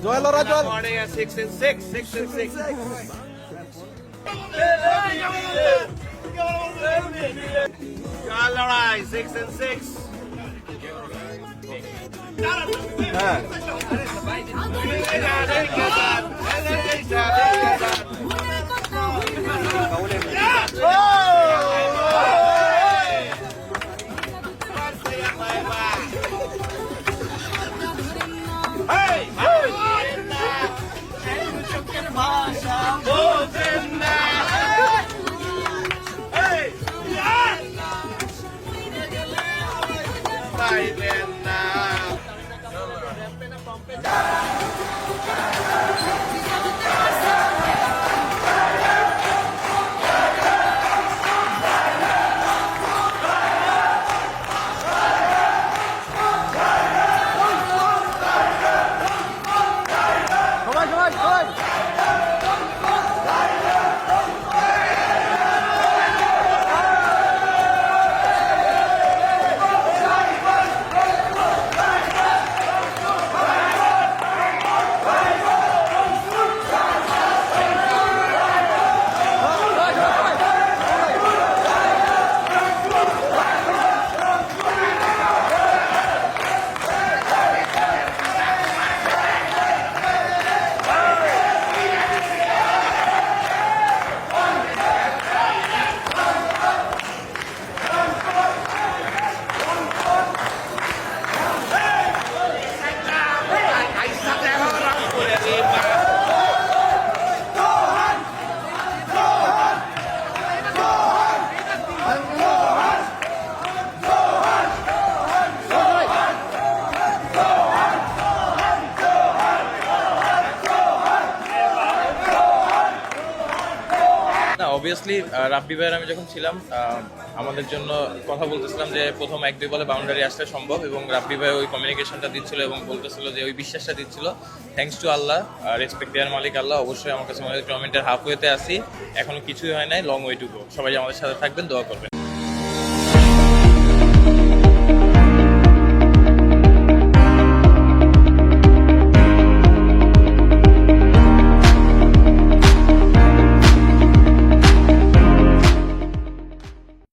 Joel or Joel? Morning at 6 and 6, 6 and 6. All right, 6 and 6. না obviously রাব্বি ভাইয়ের আমি যখন ছিলাম আমাদের জন্য কথা বলতেছিলাম যে প্রথম 1-2 বলে বাউন্ডারি আসলে সম্ভব, এবং রাব্বি ভাই ওই কমিউনিকেশনটা দিচ্ছিল এবং বলতেছিল যে ওই বিশ্বাসটা দিচ্ছিল। থ্যাঙ্কস টু আল্লাহ, রেসপেক্ট দেওয়ার মালিক আল্লাহ। অবশ্যই আমার কাছে টুর্নামেন্টের হাফ ওয়েতে আসি, এখনো কিছুই হয় নাই, লং ওয়ে টু গো। সবাই আমাদের সাথে থাকবেন, দোয়া করবেন।